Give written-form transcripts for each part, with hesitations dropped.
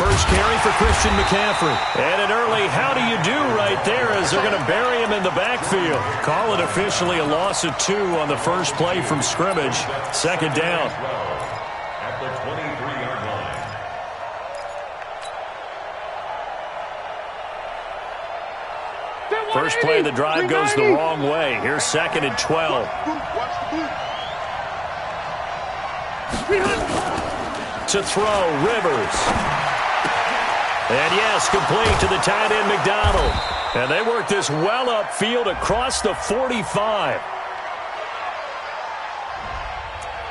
first carry for Christian McCaffrey. And an early how do you do right there as they're going to bury him in the backfield. Call it officially a loss of 2 on the first play from scrimmage. Second down. At the 23-yard line. First play of the drive goes the wrong way. Here's second and 12. To throw, Rivers. And yes, complete to the tight end, McDonald. And they work this well upfield across the 45.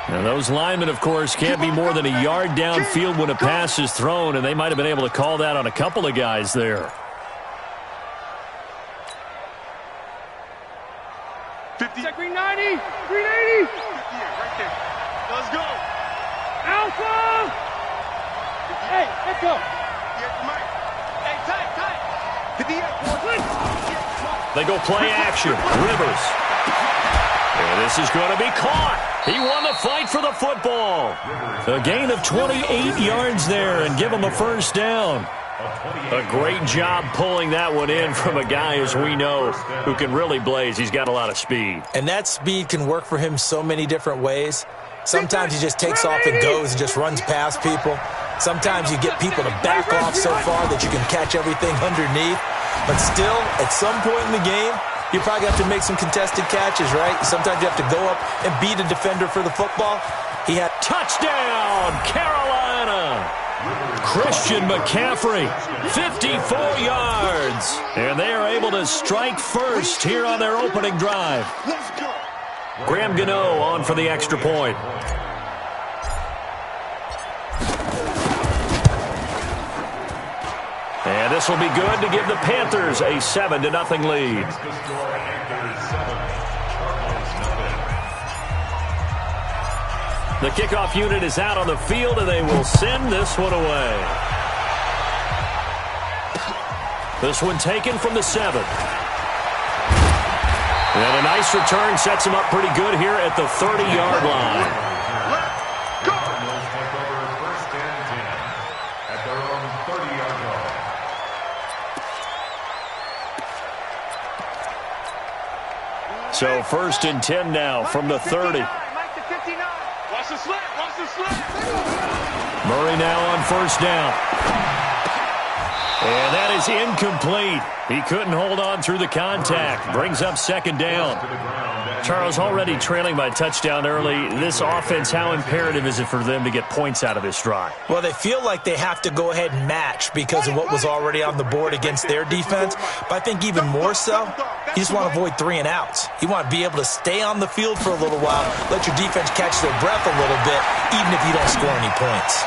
And those linemen, of course, can't be more than a yard downfield when a pass is thrown, and they might have been able to call that on a couple of guys there. 50. Check 390. 380. 50, right there. Let's go. Alpha. Hey, let's go. Hey, tight. 58. They go play action. Rivers. And this is going to be caught. He won the fight for the football. A gain of 28 yards there and give him a first down. A great job pulling that one in from a guy, as we know, who can really blaze. He's got a lot of speed. And that speed can work for him so many different ways. Sometimes he just takes off and goes and just runs past people. Sometimes you get people to back off so far that you can catch everything underneath. But still, at some point in the game, you probably have to make some contested catches, right? Sometimes you have to go up and beat a defender for the football. He had touchdown, Carolina! Christian McCaffrey, 54 yards. And they are able to strike first here on their opening drive. Graham Gano on for the extra point. And this will be good to give the Panthers a 7-0 lead. The kickoff unit is out on the field, and they will send this one away. This one taken from the 7. And a nice return sets him up pretty good here at the 30-yard line. So first and 10 now from the 30. Watch the slip. Watch the slip. Murray now on first down. And that is incomplete. He couldn't hold on through the contact. Brings up second down. Charles, already trailing by a touchdown early. This offense, how imperative is it for them to get points out of this drive? Well, they feel like they have to go ahead and match because of what was already on the board against their defense. But I think even more so, you just want to avoid 3 and outs. You want to be able to stay on the field for a little while, let your defense catch their breath a little bit, even if you don't score any points.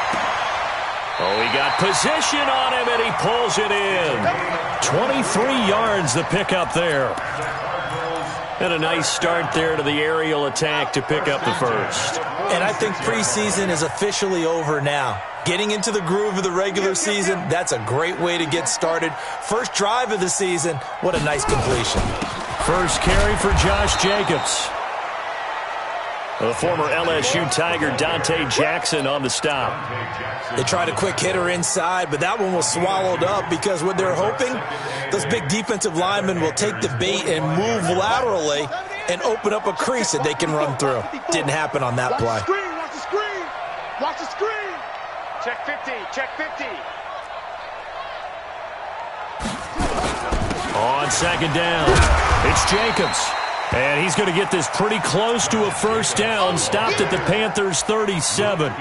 Oh, he got position on him, and he pulls it in. 23 yards the pickup there. And a nice start there to the aerial attack to pick up the first. And I think preseason is officially over now. Getting into the groove of the regular season, that's a great way to get started. First drive of the season, what a nice completion. First carry for Josh Jacobs. The former LSU Tiger Dante Jackson on the stop. They tried a quick hitter inside, but that one was swallowed up because what they're hoping, those big defensive linemen will take the bait and move laterally and open up a crease that they can run through. Didn't happen on that play. Watch the screen. Watch the screen. Check 50. Check 50. On second down, it's Jacobs. And he's going to get this pretty close to a first down, stopped at the Panthers' 37.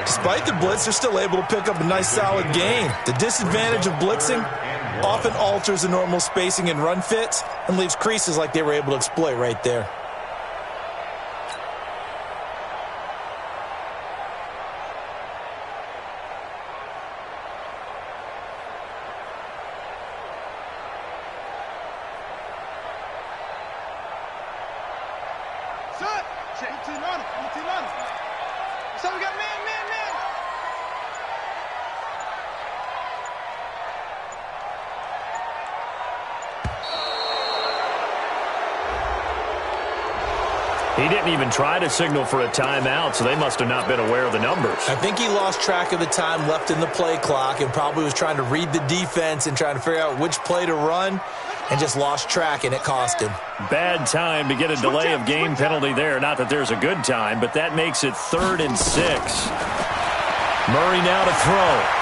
Despite the blitz, they're still able to pick up a nice, solid gain. The disadvantage of blitzing often alters the normal spacing and run fits and leaves creases like they were able to exploit right there. He didn't even try to signal for a timeout, so they must have not been aware of the numbers. I think he lost track of the time left in the play clock and probably was trying to read the defense and trying to figure out which play to run and just lost track, and it cost him. Bad time to get a delay of game penalty there. Not that there's a good time, but that makes it 3rd and 6. Murray now to throw.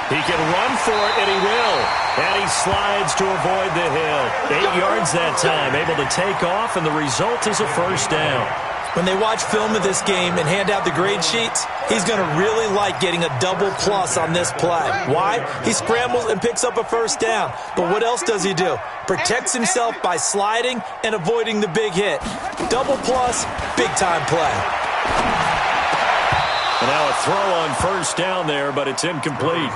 He can run for it, and he will. And he slides to avoid the hill. 8 yards that time, able to take off, and the result is a first down. When they watch film of this game and hand out the grade sheets, he's going to really like getting a double plus on this play. Why? He scrambles and picks up a first down. But what else does he do? Protects himself by sliding and avoiding the big hit. Double plus, big-time play. And now a throw on first down there, but it's incomplete.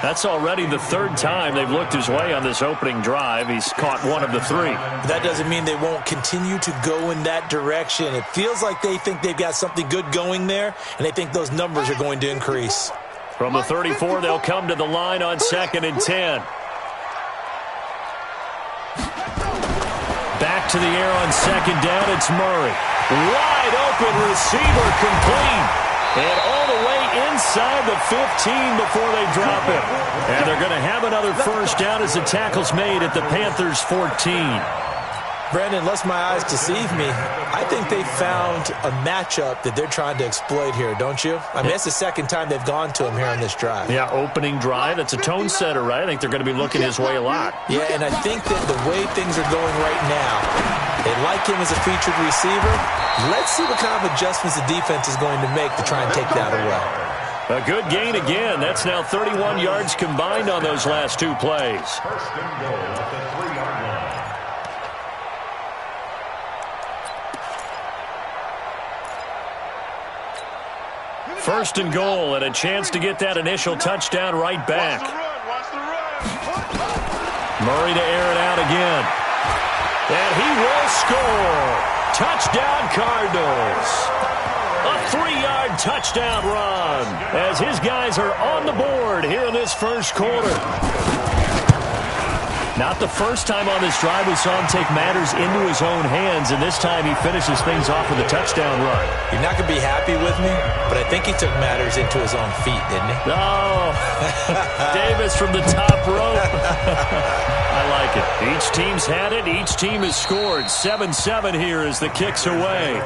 That's already the 3rd time they've looked his way on this opening drive. He's caught 1 of the 3. That doesn't mean they won't continue to go in that direction. It feels like they think they've got something good going there, and they think those numbers are going to increase. From the 34, they'll come to the line on 2nd and 10. Back to the air on 2nd down, it's Murray. Wide open receiver, complete. And all the way inside the 15 before they drop it. And they're going to have another first down as the tackle's made at the Panthers' 14. Brandon, lest my eyes deceive me, I think they found a matchup that they're trying to exploit here, don't you? I mean, it's the 2nd time they've gone to him here on this drive. Yeah, opening drive. It's a tone setter, right? I think they're going to be looking his way a lot. Yeah, and I think that the way things are going right now, they like him as a featured receiver. Let's see what kind of adjustments the defense is going to make to try and take that away. A good gain again. That's now 31 yards combined on those last 2 plays. First and goal at the 3-yard line. First and goal, and a chance to get that initial touchdown right back. Murray to air it out again. And he will score. Touchdown, Cardinals. A 3-yard touchdown run as his guys are on the board here in this first quarter. Not the first time on this drive we saw him take matters into his own hands, and this time he finishes things off with a touchdown run. You're not going to be happy with me, but I think he took matters into his own feet, didn't he? Oh, Davis from the top rope. I like it. Each team's had it. Each team has scored. 7-7 here as the kick's away.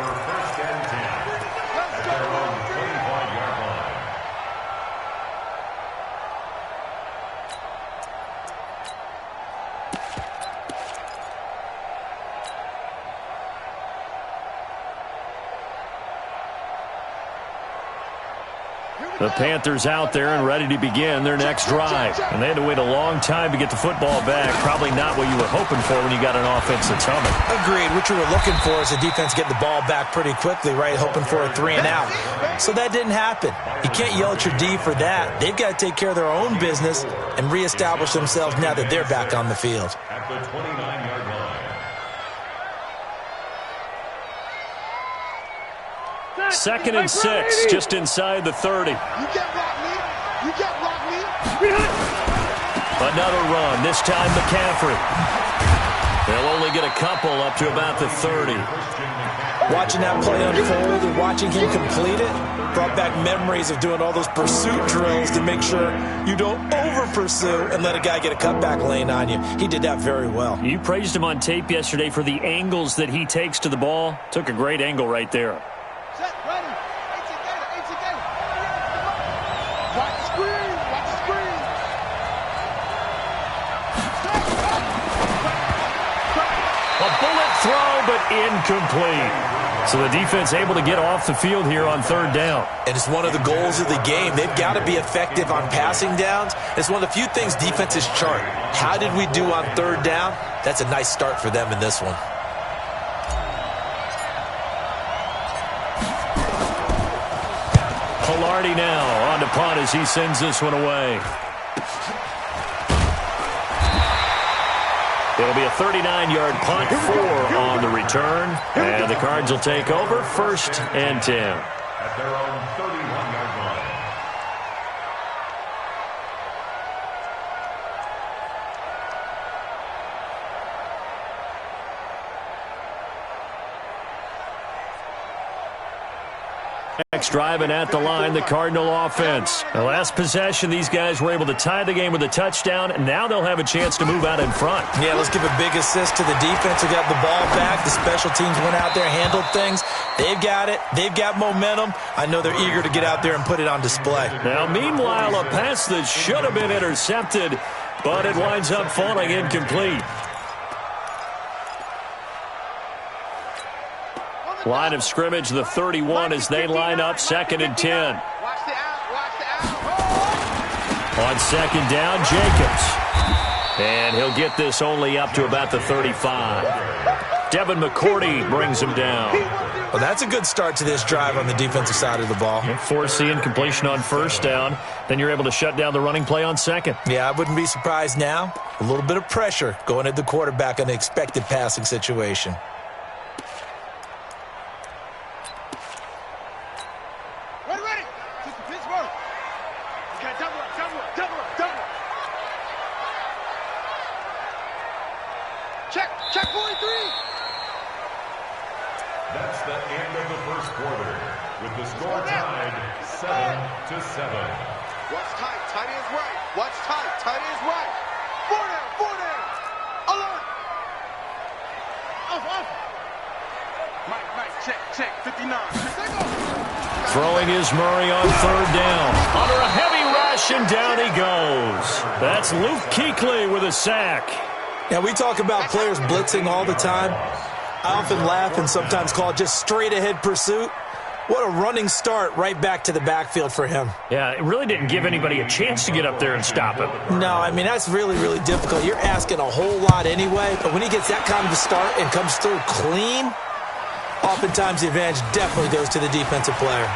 The Panthers out there and ready to begin their next drive. And they had to wait a long time to get the football back. Probably not what you were hoping for when you got an offense that's humming. Agreed. What you were looking for is the defense getting the ball back pretty quickly, right? Hoping for a 3 and out. So that didn't happen. You can't yell at your D for that. They've got to take care of their own business and reestablish themselves now that they're back on the field. At the 29-yard line. 2nd and 6, just inside the 30. You get rock me. You get rock me. Another run, this time McCaffrey. They'll only get a couple up to about the 30. Watching that play unfold and watching him complete it brought back memories of doing all those pursuit drills to make sure you don't over-pursue and let a guy get a cutback lane on you. He did that very well. You praised him on tape yesterday for the angles that he takes to the ball. Took a great angle right there. Set, ready. 18 gator. Watch the screen. Watch the screen. A bullet throw, but incomplete. So the defense able to get off the field here on 3rd down. And it's one of the goals of the game. They've got to be effective on passing downs. It's one of the few things defenses chart. How did we do on 3rd down? That's a nice start for them in this one. Pilardi now on to punt as he sends this one away. It'll be a 39-yard punt, 4 on the return. And the Cards will take over, 1st and 10. At their own 31-yard line. next drive, and at the line, the Cardinal offense. The last possession, these guys were able to tie the game with a touchdown, and now they'll have a chance to move out in front. Yeah, let's give a big assist to the defense who got the ball back. The special teams went out there, handled things. They've got it. They've got momentum. I know they're eager to get out there and put it on display. Now, meanwhile, a pass that should have been intercepted, but it winds up falling incomplete. Line of scrimmage, the 31, as they line up, 2nd and 10. On 2nd down, Jacobs. And he'll get this only up to about the 35. Devin McCourty brings him down. Well, that's a good start to this drive on the defensive side of the ball. Force the incompletion on 1st down. Then you're able to shut down the running play on 2nd. Yeah, I wouldn't be surprised now. A little bit of pressure going at the quarterback in the expected passing situation. Check 43. That's the end of the first quarter, with the score tied 7-7. Watch tight, tight ends right. Watch tight, tight ends right. 4 down. Alert. Off. Mike, check, 59. Throwing is Murray on 3rd down. Under a heavy rush, and down he goes. That's Luke Kuechly with a sack. Now, we talk about players blitzing all the time. I often laugh and sometimes call it just straight-ahead pursuit. What a running start right back to the backfield for him. Yeah, it really didn't give anybody a chance to get up there and stop him. No, I mean, that's really, really difficult. You're asking a whole lot anyway, but when he gets that kind of a start and comes through clean, oftentimes the advantage definitely goes to the defensive player.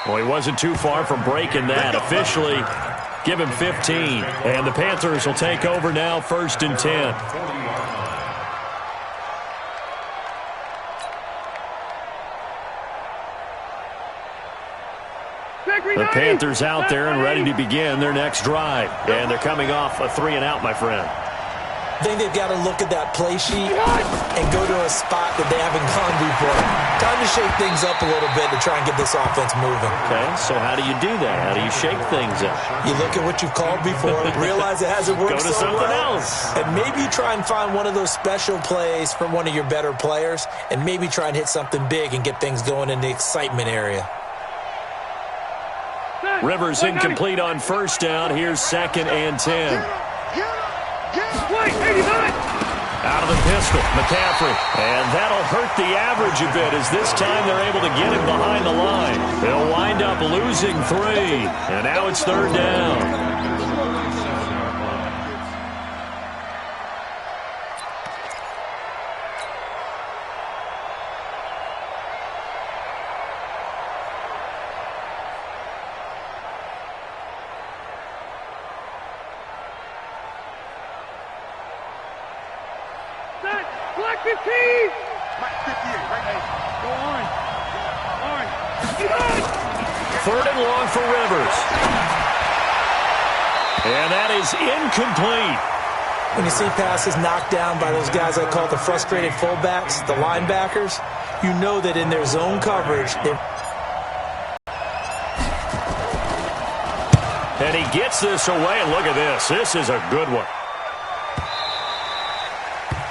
Well, he wasn't too far from breaking that. Officially, give him 15. And the Panthers will take over now, 1st and 10. The Panthers out there and ready to begin their next drive. And they're coming off a 3-and-out, my friend. I think they've got to look at that play sheet and go to a spot that they haven't gone before. Time to shake things up a little bit to try and get this offense moving. Okay, so how do you do that? How do you shake things up? You look at what you've called before, realize it hasn't worked Go to so something well, else. and maybe try and find one of those special plays from one of your better players, and maybe try and hit something big and get things going in the excitement area. Rivers incomplete on 1st down. Here's 2nd and 10. Out of the pistol, McCaffrey. And that'll hurt the average a bit as this time they're able to get him behind the line. They'll wind up losing 3. And now it's 3rd down. Black 15. Mike 58, right here. Go on. 3rd and long for Rivers. And that is incomplete. When you see passes knocked down by those guys I call the frustrated fullbacks, the linebackers, you know that in their zone coverage, and he gets this away. And look at this. This is a good one.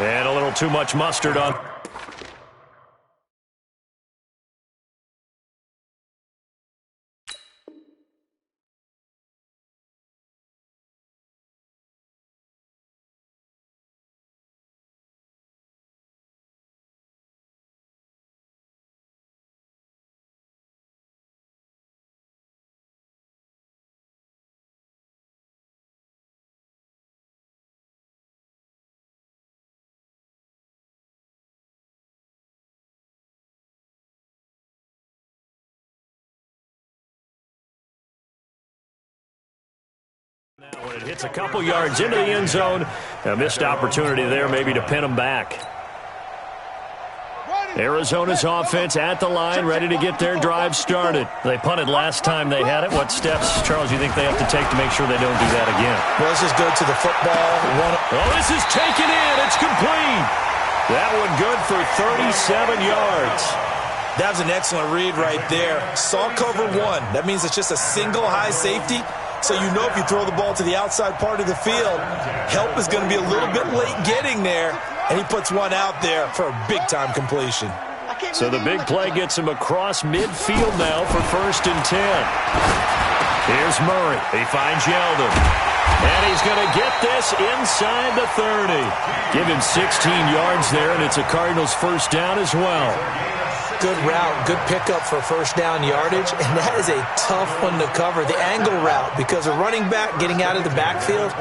And a little too much mustard on. Now when it hits a couple yards into the end zone, a missed opportunity there maybe to pin them back. Arizona's offense at the line, ready to get their drive started. They punted last time they had it. What steps, Charles, you think they have to take to make sure they don't do that again? well, let's just go to the football. Oh, this is taken in. It's complete. That one good for 37 yards. That was an excellent read right there. Saw cover one. That means it's just a single high safety. So you know if you throw the ball to the outside part of the field, help is going to be a little bit late getting there. And he puts one out there for a big-time completion. So the big play gets him across midfield now for 1st and 10. Here's Murray. He finds Yeldon. And he's going to get this inside the 30. Give him 16 yards there, and it's a Cardinals first down as well. Good route, good pickup for first down yardage, and that is a tough one to cover, the angle route, because a running back getting out of the backfield,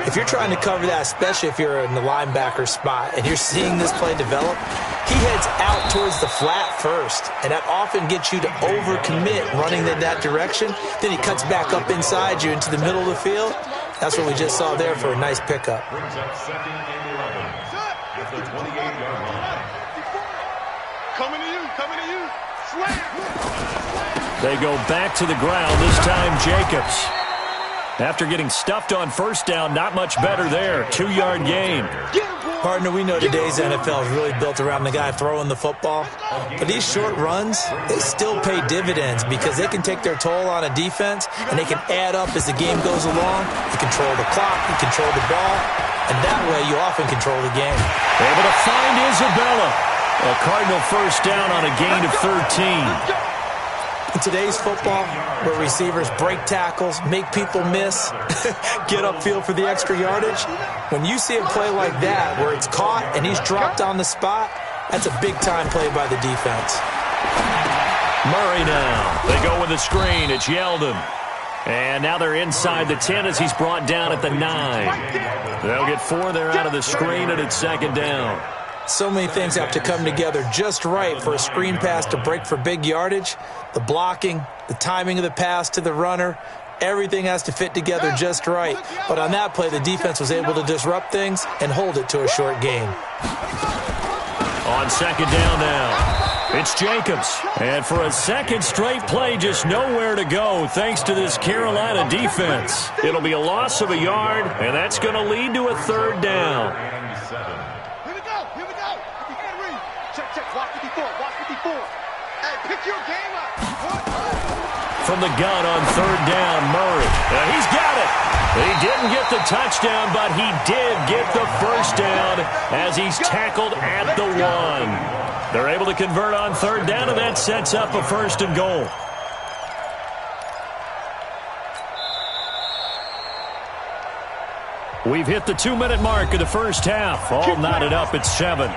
if you're trying to cover that, especially if you're in the linebacker spot and you're seeing this play develop, he heads out towards the flat first, and that often gets you to overcommit running in that direction. Then he cuts back up inside you into the middle of the field. That's what we just saw there for a nice pickup. Brings up 2nd and 11 at the 28-yard line. Coming to you, coming to you. Slam. They go back to the ground, this time Jacobs. After getting stuffed on first down, not much better there. 2-yard gain. Partner, we know today's NFL is really built around the guy throwing the football. But these short runs, they still pay dividends because they can take their toll on a defense and they can add up as the game goes along. You control the clock, you control the ball, and that way you often control the game. Able to find Isabella. A Cardinal first down on a gain of 13. In today's football, where receivers break tackles, make people miss, get upfield for the extra yardage, when you see a play like that where it's caught and he's dropped on the spot, that's a big-time play by the defense. Murray now. They go with the screen. It's Yeldon. And now they're inside the 10 as he's brought down at the 9. They'll get 4 there out of the screen, and it's 2nd down. So many things have to come together just right for a screen pass to break for big yardage. The blocking, the timing of the pass to the runner, everything has to fit together just right. But on that play, the defense was able to disrupt things and hold it to a short gain. On 2nd down now, it's Jacobs. And for a second straight play, just nowhere to go thanks to this Carolina defense. It'll be a loss of a yard, and that's going to lead to a 3rd down. From the gun on 3rd down, Murray. He's got it. He didn't get the touchdown, but he did get the first down as he's tackled at the 1. They're able to convert on 3rd down, and that sets up a 1st and goal. We've hit the 2-minute mark of the first half. All knotted up at 7.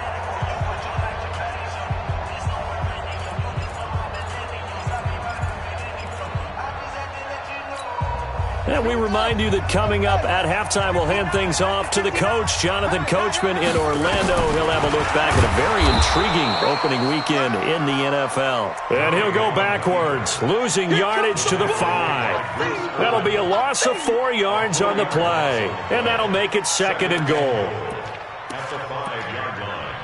And we remind you that coming up at halftime, we'll hand things off to the coach, Jonathan Coachman in Orlando. He'll have a look back at a very intriguing opening weekend in the NFL. And he'll go backwards, losing yardage to the 5. That'll be a loss of 4 yards on the play. And that'll make it 2nd and goal. At the 5-yard line.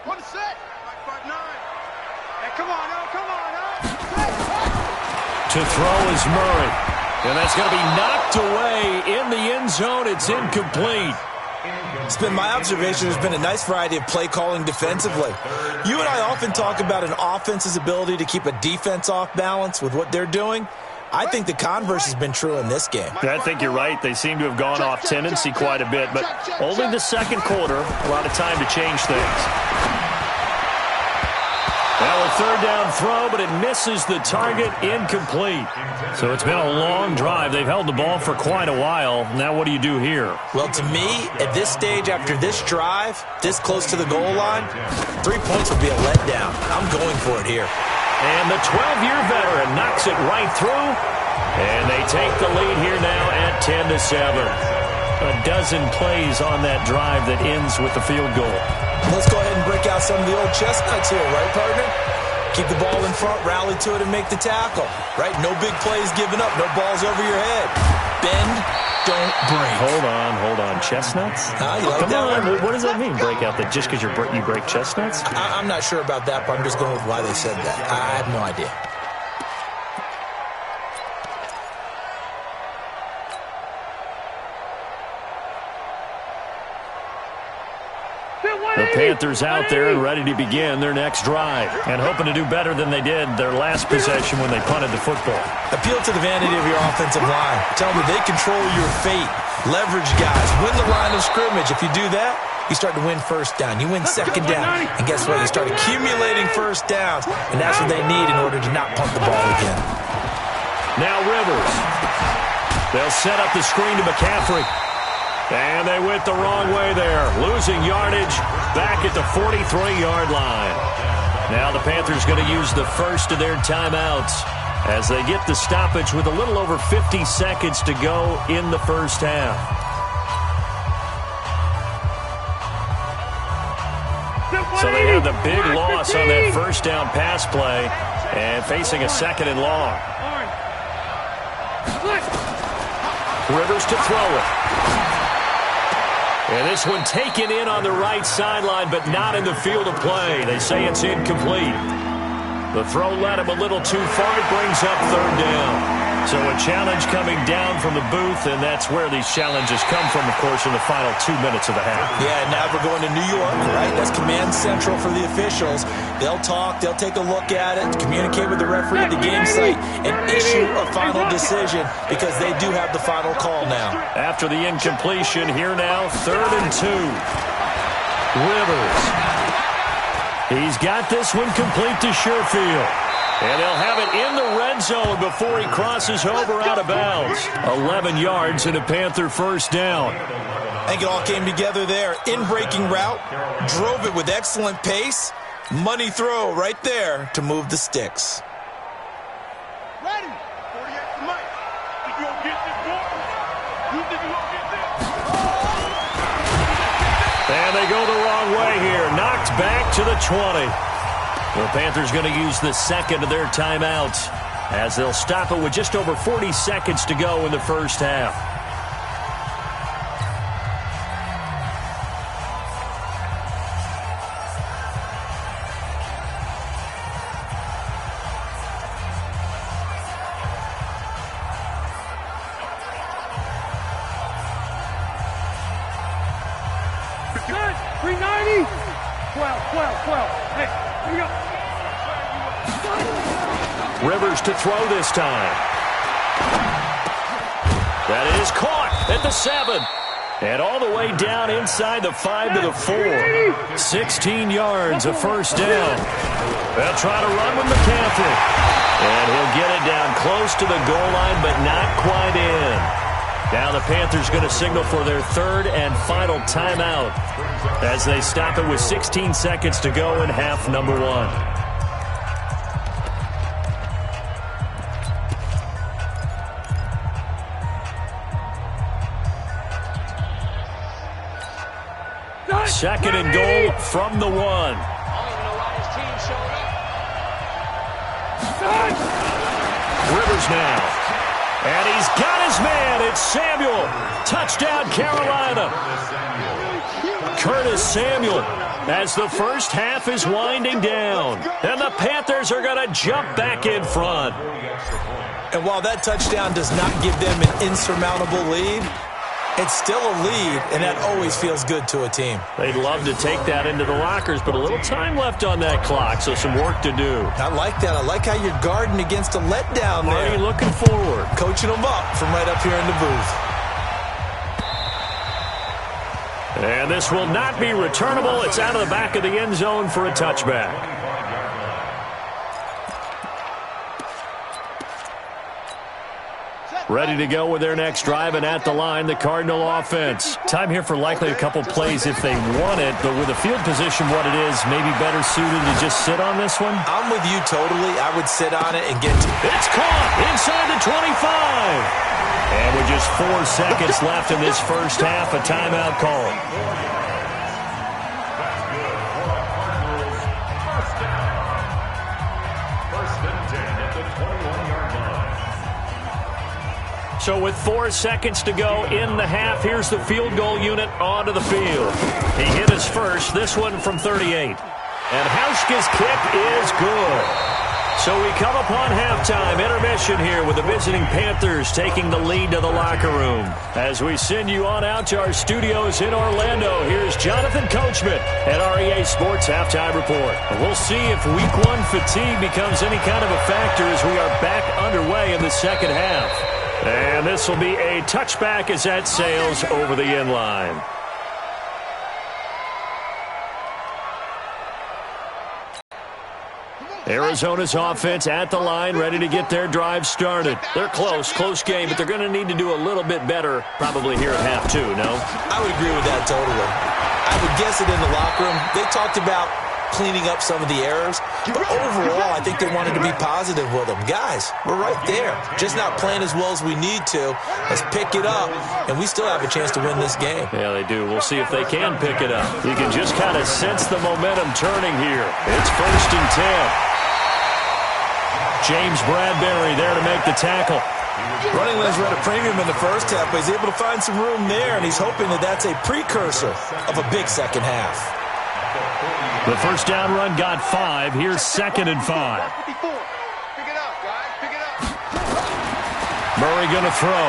One set. 5-9. Hey, come on, now, come on, now. To throw is Murray. And that's going to be knocked away in the end zone. It's incomplete. It's been my observation there's been a nice variety of play calling defensively. You and I often talk about an offense's ability to keep a defense off balance with what they're doing. I think the converse has been true in this game. I think you're right. They seem to have gone off tendency quite a bit, but only the 2nd quarter, a lot of time to change things. Now a 3rd down throw, but it misses the target, incomplete. So it's been a long drive. They've held the ball for quite a while. Now what do you do here? Well, to me, at this stage, after this drive, this close to the goal line, 3 points would be a letdown. I'm going for it here. And the 12-year veteran knocks it right through. And they take the lead here now at 10-7. A dozen plays on that drive that ends with the field goal. Let's go ahead and break out some of the old chestnuts here, right, partner? Keep the ball in front, rally to it, and make the tackle, right? No big plays given up, no balls over your head. Bend, don't break. Hold on. Chestnuts? You like Come that on. one? What does that mean, break out? That just because you break chestnuts? I'm not sure about that, but I'm just going with why they said that. I have no idea. The Panthers out there and ready to begin their next drive and hoping to do better than they did their last possession when they punted the football. Appeal to the vanity of your offensive line. Tell them they control your fate. Leverage guys. Win the line of scrimmage. If you do that, you start to win first down. You win second down. And guess what? You start accumulating first downs. And that's what they need in order to not punt the ball again. Now Rivers. They'll set up the screen to McCaffrey. And they went the wrong way there. Losing yardage back at the 43-yard line. Now the Panthers going to use the first of their timeouts as they get the stoppage with a little over 50 seconds to go in the first half. So they had the big loss on that first down pass play and facing a second and long. Rivers to throw it. And this one taken in on the right sideline, but not in the field of play. They say it's incomplete. The throw led him a little too far. It brings up third down. So a challenge coming down from the booth, and that's where these challenges come from, of course, in the final 2 minutes of the half. Yeah, now we're going to New York, right? That's command central for the officials. They'll talk, they'll take a look at it, communicate with the referee at the game site, and issue a final decision because they do have the final call now. After the incompletion, here now, 3rd and 2. Rivers. He's got this one complete to Sherfield. And they'll have it in the red zone before he crosses over out of bounds. 11 yards and a Panther first down. I think it all came together there. In-breaking route, drove it with excellent pace. Money throw right there to move the sticks. Ready. 48 to Mike. Think you gonna get this ball? You think you gonna get this? And they go the wrong way here. Knocked back to the 20. The Panthers going to use the second of their timeouts as they'll stop it with just over 40 seconds to go in the first half. Good. 390. 12. Hey, here we go. Rivers to throw this time. That is caught at the 7. And all the way down inside the 5 to the 4. 16 yards, a first down. They'll try to run with McCaffrey. And he'll get it down close to the goal line, but not quite in. Now the Panthers going to signal for their 3rd and final timeout as they stop it with 16 seconds to go in half number 1. Second and goal from the 1. Rivers now. And he's got his man. It's Samuel. Touchdown, Carolina. Curtis Samuel as the first half is winding down. And the Panthers are going to jump back in front. And while that touchdown does not give them an insurmountable lead, it's still a lead, and that always feels good to a team. They'd love to take that into the lockers, but a little time left on that clock, so some work to do. I like that. I like how you're guarding against a letdown there. Marty looking forward. Coaching them up from right up here in the booth. And this will not be returnable. It's out of the back of the end zone for a touchback. Ready to go with their next drive, and at the line, the Cardinal offense. Time here for likely a couple plays if they want it, but with the field position what it is, maybe better suited to just sit on this one? I'm with you totally. I would sit on it and get to it. It's caught inside the 25. And with just 4 seconds left in this first half, a timeout call. So with 4 seconds to go in the half, here's the field goal unit onto the field. He hit his first, this one from 38. And Hauschka's kick is good. So we come upon halftime intermission here with the visiting Panthers taking the lead to the locker room. As we send you on out to our studios in Orlando, here's Jonathan Coachman at REA Sports Halftime Report. We'll see if Week 1 fatigue becomes any kind of a factor as we are back underway in the second half. And this will be a touchback as that sails over the end line. Arizona's offense at the line, ready to get their drive started. They're close game, but they're going to need to do a little bit better probably here at half two, no? I would agree with that totally. I would guess it in the locker room. They talked about cleaning up some of the errors, but overall, I think they wanted to be positive with them. Guys, we're right there. Just not playing as well as we need to. Let's pick it up, and we still have a chance to win this game. Yeah, they do. We'll see if they can pick it up. You can just kind of sense the momentum turning here. It's 1st and 10. James Bradbury there to make the tackle. Running lanes were at a premium in the first half, but he's able to find some room there, and he's hoping that that's a precursor of a big second half. The first down run got 5. Here's 2nd and 5. Pick it up, guys. Pick it up. Murray going to throw.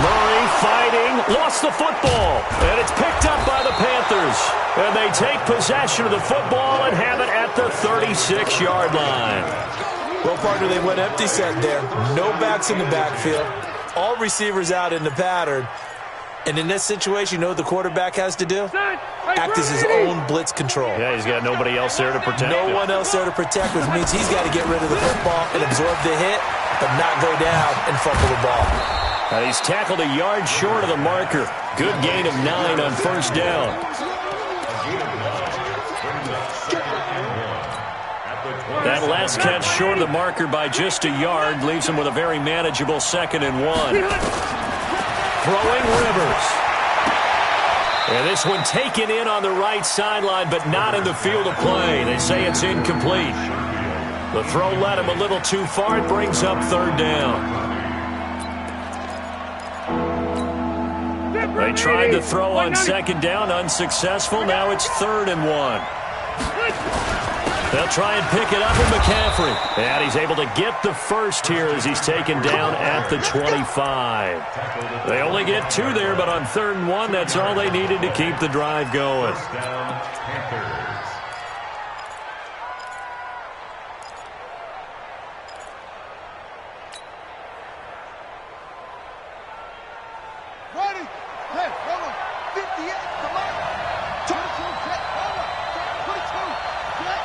Murray fighting, lost the football, and it's picked up by the Panthers. And they take possession of the football and have it at the 36-yard line. Well, partner, they went empty set there. No backs in the backfield. All receivers out in the pattern. And in this situation, you know what the quarterback has to do? Act as his own blitz control. Yeah, he's got nobody else there to protect him. No one else there to protect, which means he's got to get rid of the football and absorb the hit, but not go down and fumble the ball. He's tackled a yard short of the marker. Good gain of 9 on first down. That last catch short of the marker by just a yard leaves him with a very manageable 2nd and 1. Throwing Rivers. And this one taken in on the right sideline, but not in the field of play. They say it's incomplete. The throw led him a little too far. It brings up 3rd down. They tried to throw on 2nd down, unsuccessful. Now it's 3rd and 1. They'll try and pick it up with McCaffrey. And he's able to get the first here as he's taken down at the 25. They only get 2 there, but on 3rd and 1, that's all they needed to keep the drive going. Ready? Hey, hold on. 58, come on. 22, set, hold on. 22, set.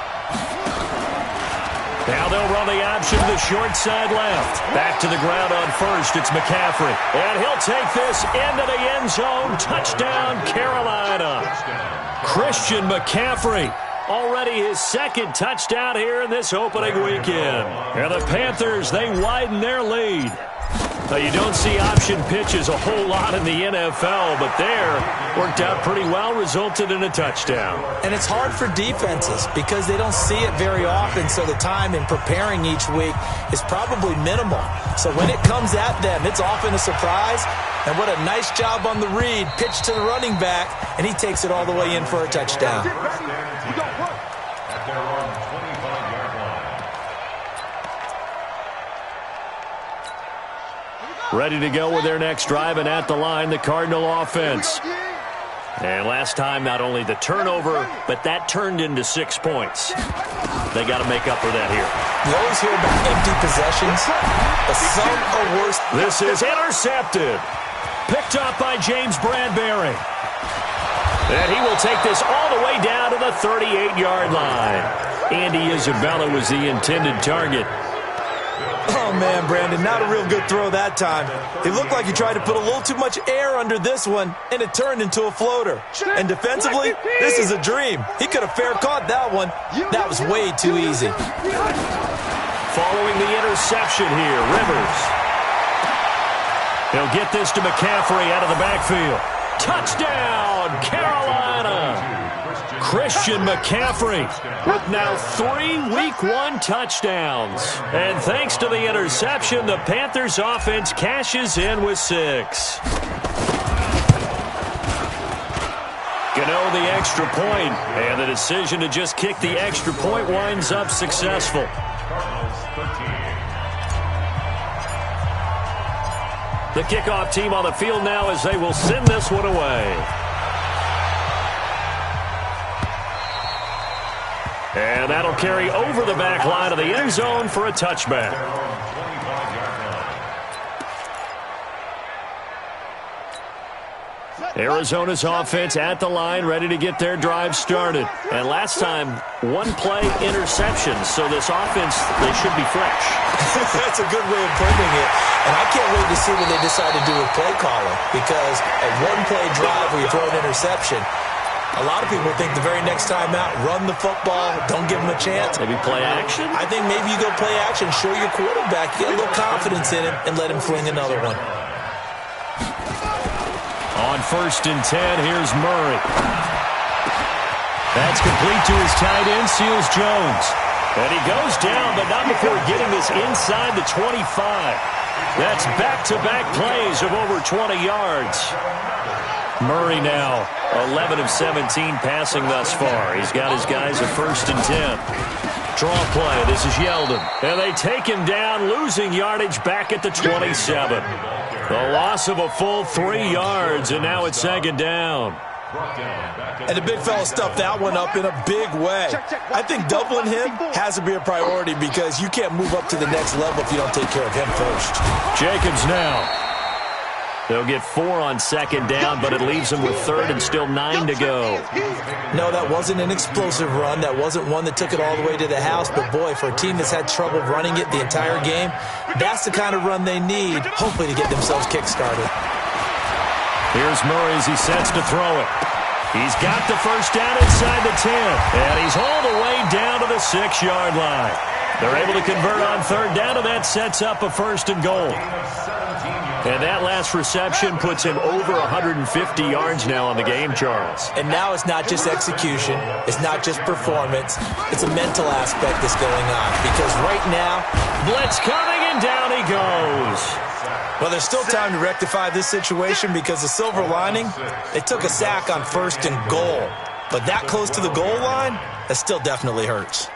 Now they'll run the option to the short side left. Back to the ground on first. It's McCaffrey. And he'll take this into the end zone. Touchdown, Carolina. Christian McCaffrey. Already his 2nd touchdown here in this opening weekend. And the Panthers, they widen their lead. Now, you don't see option pitches a whole lot in the NFL, but there worked out pretty well, resulted in a touchdown. And it's hard for defenses because they don't see it very often, so the time in preparing each week is probably minimal. So when it comes at them, it's often a surprise. And what a nice job on the read, pitch to the running back, and he takes it all the way in for a touchdown. Ready to go with their next drive, and at the line, the Cardinal offense. And last time, not only the turnover, but that turned into 6 points. They got to make up for that here. You always hear about empty possessions, but some are worse. This is intercepted. Picked up by James Bradbury. And he will take this all the way down to the 38-yard line. Andy Isabella was the intended target. Oh, man, Brandon, not a real good throw that time. It looked like he tried to put a little too much air under this one, and it turned into a floater. And defensively, this is a dream. He could have fair caught that one. That was way too easy. Following the interception here, Rivers. He'll get this to McCaffrey out of the backfield. Touchdown, Carolina! Christian McCaffrey with now 3 Week 1 touchdowns. And thanks to the interception, the Panthers offense cashes in with 6. Gano the extra point, and the decision to just kick the extra point winds up successful. 13. The kickoff team on the field now as they will send this one away. And that'll carry over the back line of the end zone for a touchback. Arizona's offense at the line, ready to get their drive started. And last time, one-play interception, so this offense, they should be fresh. That's a good way of putting it. And I can't wait to see what they decide to do with play calling, because a one-play drive where you throw an interception, a lot of people think the very next time out, run the football, don't give them a chance. Maybe play action? I think maybe you go play action, show your quarterback, get a little confidence in him, and let him fling another one. On 1st and 10, here's Murray. That's complete to his tight end, Seals Jones. And he goes down, but not before getting this inside the 25. That's back-to-back plays of over 20 yards. Murray now 11 of 17 passing thus far. He's got his guys at 1st and 10. Draw play. This is Yeldon. And they take him down, losing yardage back at the 27. The loss of a full 3 yards, and now it's 2nd down. And the big fella stuffed that one up in a big way. I think doubling him has to be a priority because you can't move up to the next level if you don't take care of him first. Jacobs now. They'll get 4 on 2nd down, but it leaves them with 3rd and still 9 to go. No, that wasn't an explosive run. That wasn't one that took it all the way to the house. But, boy, for a team that's had trouble running it the entire game, that's the kind of run they need, hopefully, to get themselves kick-started. Here's Murray as he sets to throw it. He's got the 1st down inside the 10, and he's all the way down to the 6-yard line. They're able to convert on 3rd down, and that sets up a 1st and goal. And that last reception puts him over 150 yards now on the game, Charles. And now it's not just execution. It's not just performance. It's a mental aspect that's going on. Because right now, blitz coming, and down he goes. Well, there's still time to rectify this situation because the silver lining, they took a sack on 1st and goal. But that close to the goal line, that still definitely hurts.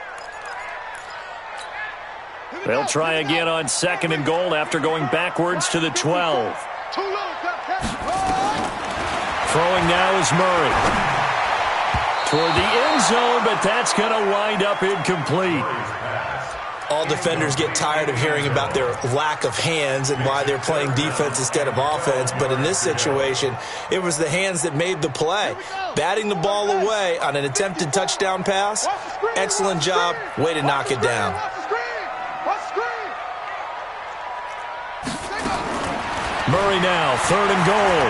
They'll try again on 2nd and goal after going backwards to the 12. Throwing now is Murray. Toward the end zone, but that's going to wind up incomplete. All defenders get tired of hearing about their lack of hands and why they're playing defense instead of offense. But in this situation, it was the hands that made the play. Batting the ball away on an attempted touchdown pass, excellent job. Way to knock it down. Murray now, 3rd and goal.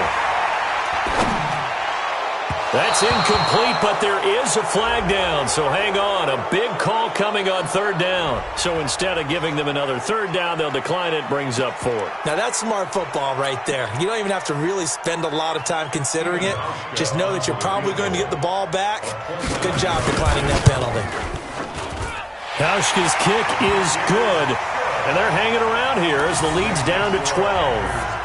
That's incomplete, but there is a flag down, so hang on. A big call coming on 3rd down. So instead of giving them another 3rd down, they'll decline it, brings up 4th. Now that's smart football right there. You don't even have to really spend a lot of time considering it. Just know that you're probably going to get the ball back. Good job declining that penalty. Hauschka's kick is good, and they're hanging around here as the lead's down to 12.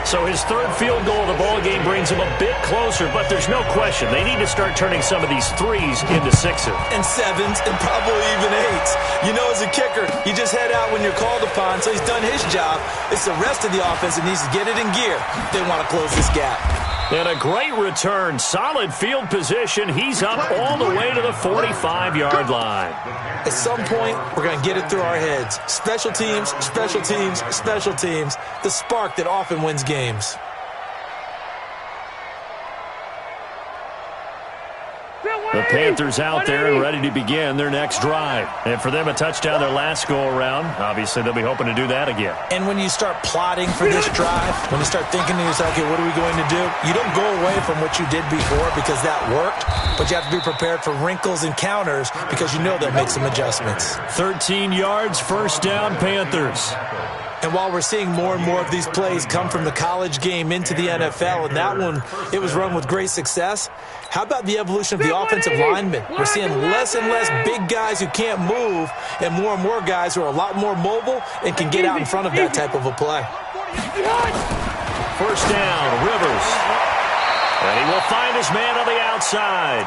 So his 3rd field goal of the ball game brings him a bit closer, but there's no question they need to start turning some of these 3s into 6s. And 7s and probably even 8s. You know, as a kicker, you just head out when you're called upon, so he's done his job. It's the rest of the offense that needs to get it in gear if they want to close this gap. And a great return. Solid field position. He's up all the way to the 45-yard line. At some point, we're going to get it through our heads. Special teams, special teams, special teams. The spark that often wins games. The Panthers out there and ready to begin their next drive. And for them, a touchdown their last go-around. Obviously, they'll be hoping to do that again. And when you start plotting for this drive, when you start thinking to yourself, okay, what are we going to do? You don't go away from what you did before because that worked, but you have to be prepared for wrinkles and counters because you know they'll make some adjustments. 13 yards, 1st down, Panthers. And while we're seeing more and more of these plays come from the college game into the NFL, and that one, it was run with great success, how about the evolution of the offensive linemen? We're seeing less and less big guys who can't move and more guys who are a lot more mobile and can get out in front of that type of a play. 1st down, Rivers. And he will find his man on the outside.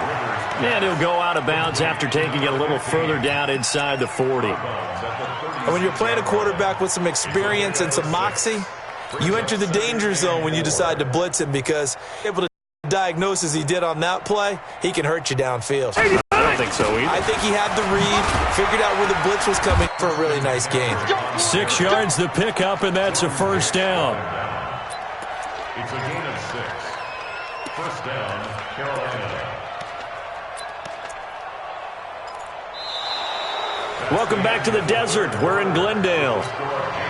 And he'll go out of bounds after taking it a little further down inside the 40. And when you're playing a quarterback with some experience and some moxie, you enter the danger zone when you decide to blitz him, because able to diagnose as he did on that play, he can hurt you downfield. I don't think so either. I think he had the read, figured out where the blitz was coming for a really nice game. 6 yards the pickup, and that's a first down. It's a gain of 6. First down, Carolina. Welcome back to the desert. We're in Glendale.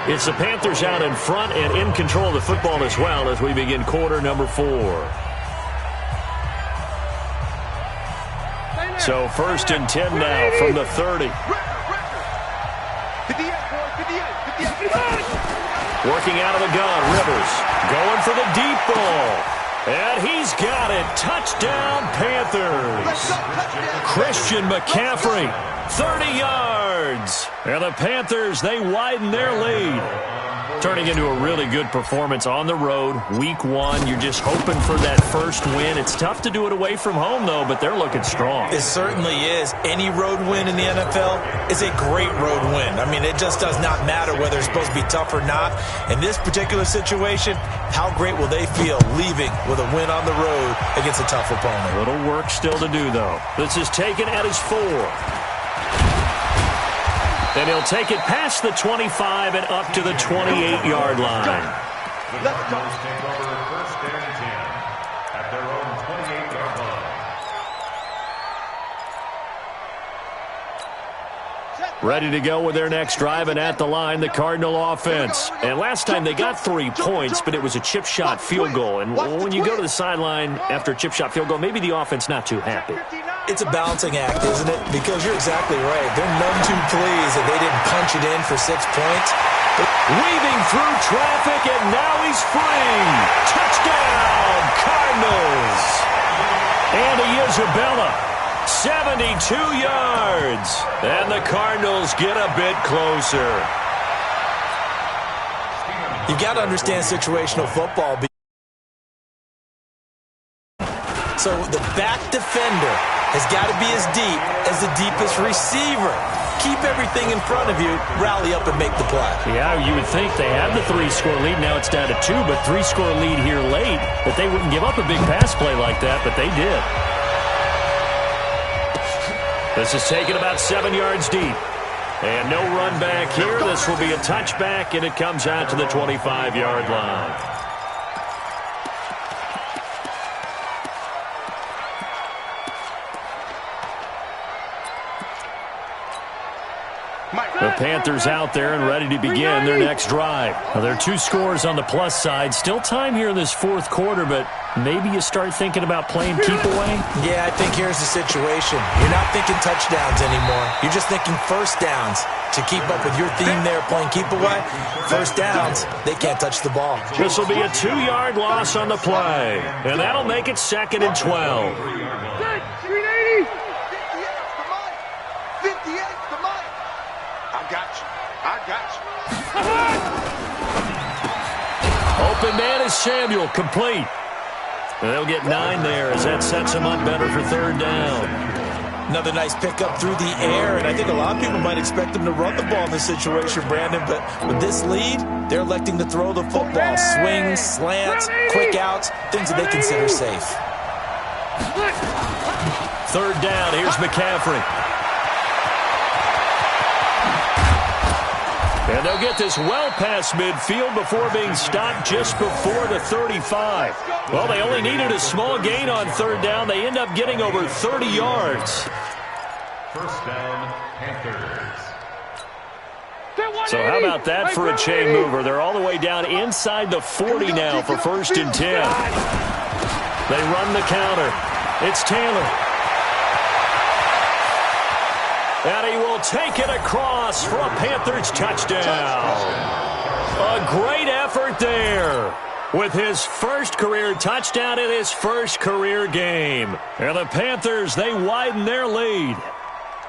It's the Panthers out in front and in control of the football as well as we begin quarter number 4. So first and 10 now from the 30. Working out of the gun, Rivers going for the deep ball. And he's got it. Touchdown, Panthers. Christian McCaffrey, 30 yards. And the Panthers, they widen their lead. Turning into a really good performance on the road. Week 1, you're just hoping for that first win. It's tough to do it away from home, though, but they're looking strong. It certainly is. Any road win in the NFL is a great road win. I mean, it just does not matter whether it's supposed to be tough or not. In this particular situation, how great will they feel leaving with a win on the road against a tough opponent? A little work still to do, though. This is taken at his 4. And he'll take it past the 25 and up to the 28-yard line. The Cardinals take over first and 10 at their own 28-yard line. Ready to go with their next drive, and at the line, the Cardinal offense. And last time they got 3 points, but it was a chip shot field goal. And when you go to the sideline after a chip shot field goal, maybe the offense not too happy. It's a balancing act, isn't it? Because you're exactly right. They're none too pleased that they didn't punch it in for 6 points. Weaving through traffic, and now he's free. Touchdown, Cardinals. Andy Isabella, 72 yards. And the Cardinals get a bit closer. You've got to understand situational football. So the back defender has got to be as deep as the deepest receiver. Keep everything in front of you, rally up and make the play. Yeah, you would think they had the 3-score lead. Now it's down to 2, but 3-score lead here late, that they wouldn't give up a big pass play like that, but they did. This is taken about 7 yards deep. And no run back here. This will be a touchback, and it comes out to the 25-yard line. The Panthers out there and ready to begin their next drive. Now, there are 2 scores on the plus side. Still time here in this 4th quarter, but maybe you start thinking about playing keep away? Yeah, I think here's the situation. You're not thinking touchdowns anymore. You're just thinking first downs. To keep up with your theme there, playing keep away, first downs, they can't touch the ball. This will be a 2-yard loss on the play, and that'll make it 2nd and 12. 58, come on. I got you. Open man is Samuel, complete. And they'll get 9 there as that sets them up better for 3rd down. Another nice pickup through the air, and I think a lot of people might expect them to run the ball in this situation, Brandon, but with this lead, they're electing to throw the football. Swings, slants, quick outs, things that they consider safe. 3rd down, here's McCaffrey. And they'll get this well past midfield before being stopped just before the 35. Well, they only needed a small gain on 3rd down. They end up getting over 30 yards. First down, Panthers. So how about that for a chain mover? They're all the way down inside the 40 now for 1st and 10. They run the counter. It's Taylor. And he will take it across for a Panthers touchdown. A great effort there with his first career touchdown in his first career game. And the Panthers, they widen their lead.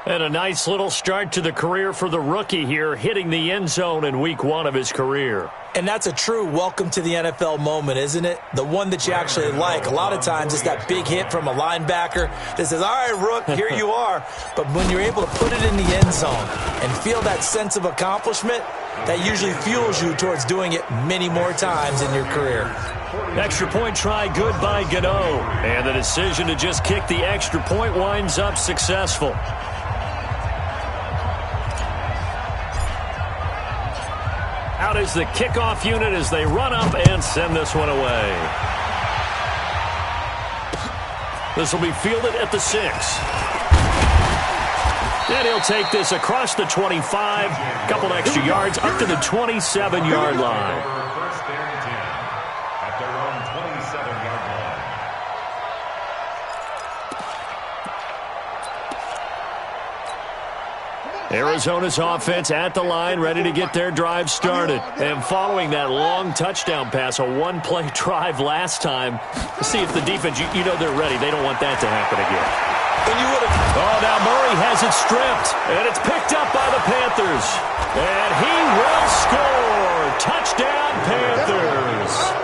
And a nice little start to the career for the rookie here, hitting the end zone in week 1 of his career. And that's a true welcome to the NFL moment, isn't it? The one that you actually like. A lot of times it's that big hit from a linebacker that says, all right, Rook, here you are. But when you're able to put it in the end zone and feel that sense of accomplishment, that usually fuels you towards doing it many more times in your career. Extra point try good by Gano. And the decision to just kick the extra point winds up successful. Out is the kickoff unit as they run up and send this one away. This will be fielded at the 6. And he'll take this across the 25. Couple extra yards up to the 27-yard line. First down and 10 at their own 27-yard line. Arizona's offense at the line, ready to get their drive started. And following that long touchdown pass, a one-play drive last time, see if the defense, you know they're ready. They don't want that to happen again. Oh, now Murray has it stripped, and it's picked up by the Panthers. And he will score. Touchdown, Panthers.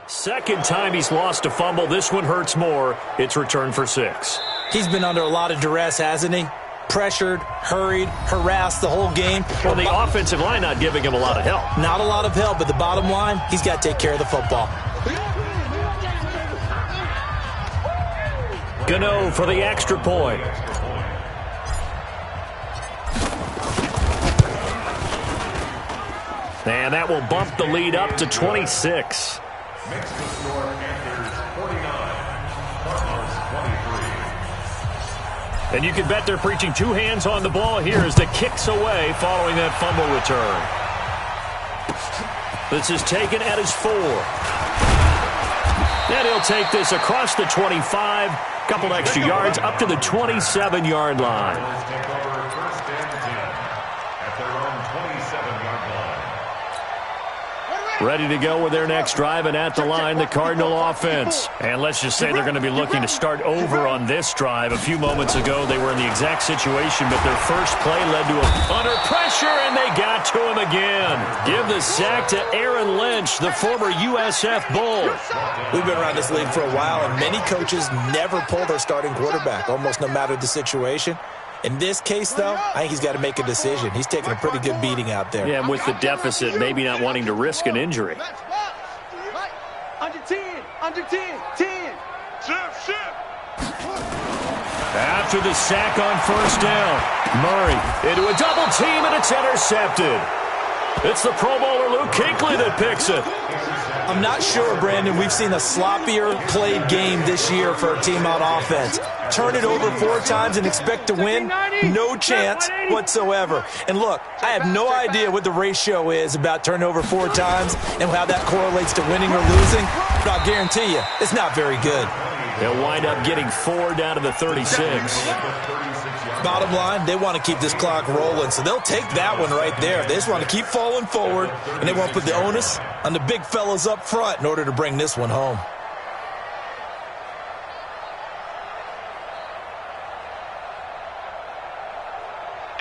Second time he's lost a fumble. This one hurts more. It's returned for 6. He's been under a lot of duress, hasn't he? Pressured, hurried, harassed the whole game. Well, the offensive line not giving him a lot of help. Not a lot of help, but the bottom line, he's got to take care of the football. Gano for the extra point. And that will bump the lead up to 26. Makes the score Panthers 49, Cardinals 23. And you can bet they're preaching two hands on the ball here as the kick's away following that fumble return. This is taken at his 4. And he'll take this across the 25. Couple extra yards up to the 27-yard line. Take over first down and 10 at their own 27-yard line. Ready to go with their next drive, and at the line, the Cardinal offense. And let's just say they're going to be looking to start over on this drive. A few moments ago, they were in the exact situation, but their first play led to a under pressure, and they got to him again. Give the sack to Aaron Lynch, the former USF Bull. We've been around this league for a while, and many coaches never pull their starting quarterback, almost no matter the situation. In this case, though, I think he's got to make a decision. He's taking a pretty good beating out there. Yeah, and with the deficit, maybe not wanting to risk an injury. Under 10, under 10, 10. Shift. After the sack on first down, Murray into a double team, and it's intercepted. It's the Pro Bowler Luke Kuechly that picks it. I'm not sure, Brandon, we've seen a sloppier played game this year for a team on offense. Turn it over 4 times and expect to win? No chance whatsoever. And look, I have no idea what the ratio is about turning over 4 times and how that correlates to winning or losing, but I'll guarantee you, it's not very good. They'll wind up getting 4 down to the 36. Bottom line, they want to keep this clock rolling, so they'll take that one right there. They just want to keep falling forward, and they want to put the onus on the big fellas up front in order to bring this one home.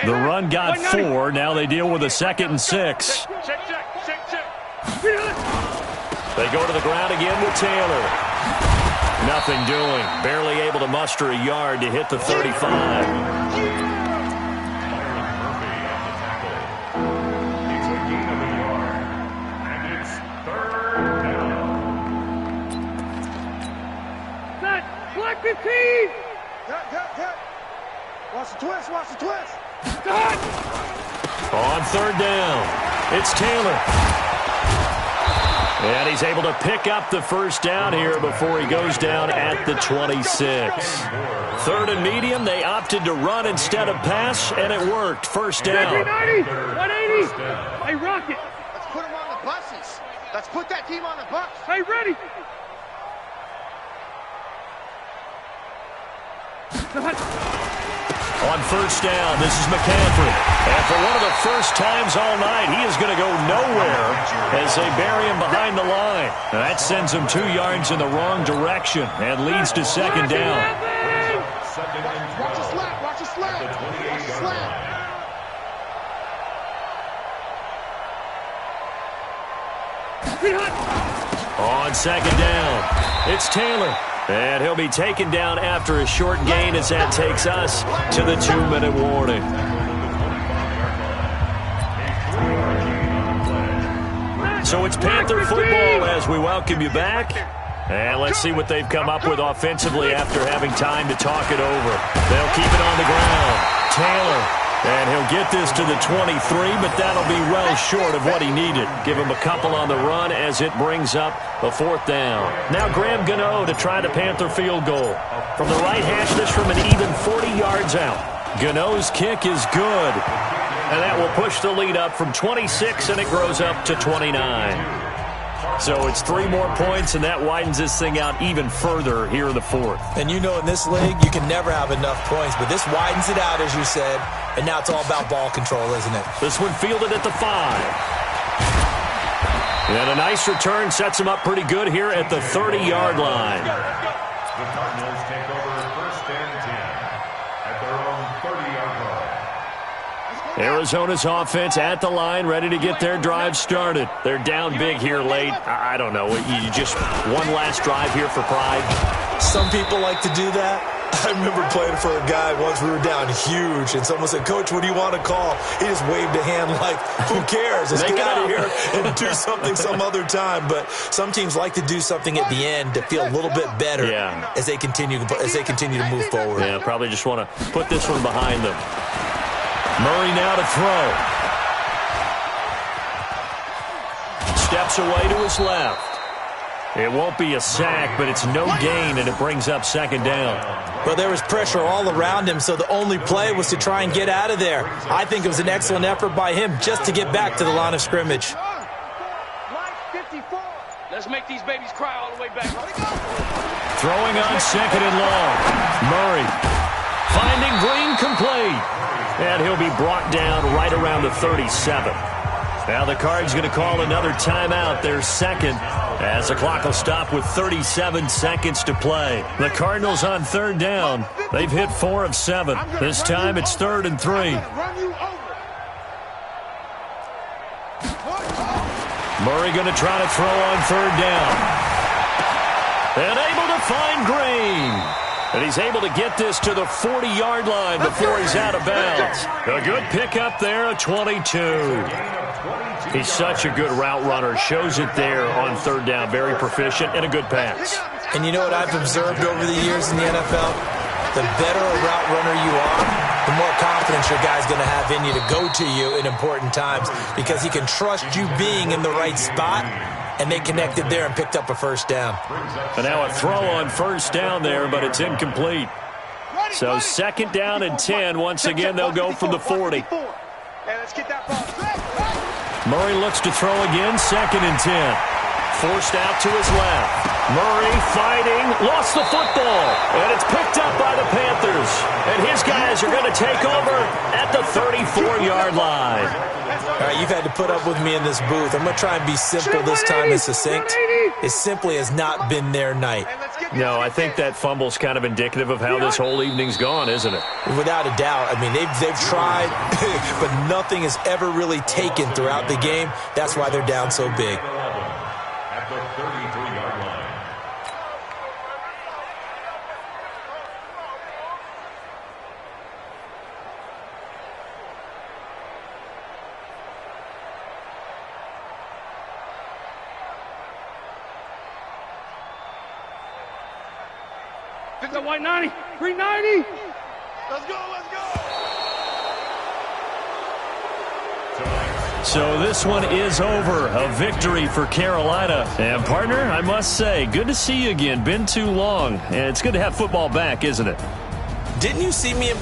The run got 4. Now they deal with a 2nd and 6. Check. They go to the ground again with Taylor. Nothing doing. Barely able to muster a yard to hit the 35. Watch the twist. On 3rd down, it's Taylor. And he's able to pick up the first down here before he goes down at the 26. Third and medium, they opted to run instead of pass, and it worked. First down. 180. Hey, Rocket. Let's put them on the buses. Let's put that team on the bus. Hey, ready. On first down, this is McCaffrey. And for one of the first times all night, he is going to go nowhere as they bury him behind the line. That sends him 2 yards in the wrong direction and leads to second down. Watch the slap. Watch the slap. Watch the slap. On second down, it's Taylor. And he'll be taken down after a short gain as that takes us to the 2-minute warning. So it's Panther football as we welcome you back. And let's see what they've come up with offensively after having time to talk it over. They'll keep it on the ground. Taylor. And he'll get this to the 23, but that'll be well short of what he needed. Give him a couple on the run as it brings up a 4th down. Now Graham Gano to try the Panther field goal. From the right hash, this from an even 40 yards out. Gano's kick is good. And that will push the lead up from 26, and it grows up to 29. So it's 3 more points, and that widens this thing out even further here in the 4th. And you know in this league, you can never have enough points, but this widens it out, as you said, and now it's all about ball control, isn't it? This one fielded at the 5. And a nice return sets him up pretty good here at the 30-yard line. The Cardinals take over first and 10 at their own 30-yard line. Arizona's offense at the line, ready to get their drive started. They're down big here late. I don't know. You just one last drive here for pride. Some people like to do that. I remember playing for a guy once. We were down huge, and someone said, "Coach, what do you want to call?" He just waved a hand like, "Who cares? Let's get out of here and do something some other time." But some teams like to do something at the end to feel a little bit better as they continue to move forward. Yeah, probably just want to put this one behind them. Murray now to throw. Steps away to his left. It won't be a sack, but it's no gain, and it brings up second down. Well, there was pressure all around him, so the only play was to try and get out of there. I think it was an excellent effort by him just to get back to the line of scrimmage. Let's make these babies cry all the way back. Throwing on second and long. Murray finding Green complete. And he'll be brought down right around the 37. Now the Cards going to call another timeout, their second, as the clock will stop with 37 seconds to play. The Cardinals on third down. They've hit 4 of 7. This time it's 3rd and 3. Murray going to try to throw on third down. And able to find Green. And he's able to get this to the 40-yard line before he's out of bounds. A good pickup there, a 22. He's such a good route runner. Shows it there on third down. Very proficient and a good pass. And you know what I've observed over the years in the NFL? The better a route runner you are, the more confidence your guy's going to have in you to go to you in important times because he can trust you being in the right spot. And they connected there and picked up a first down. And now a throw on first down there, but it's incomplete. So second down and 10. Once again, they'll go from the 40. Murray looks to throw again, second and 10. Forced out to his left. Murray fighting, lost the football, and it's picked up by the Panthers. And his guys are going to take over at the 34-yard line. All right, you've had to put up with me in this booth. I'm going to try and be simple this time and succinct. It simply has not been their night. No, I think that fumble's kind of indicative of how this whole evening's gone, isn't it? Without a doubt. I mean, they've tried, but nothing has ever really taken throughout the game. That's why they're down so big. At the 33-yard line. The white 90, 390. Let's go, let's go. Tonight's So this one is over. A victory for Carolina. And, partner, I must say, good to see you again. Been too long. And it's good to have football back, isn't it? Didn't you see me in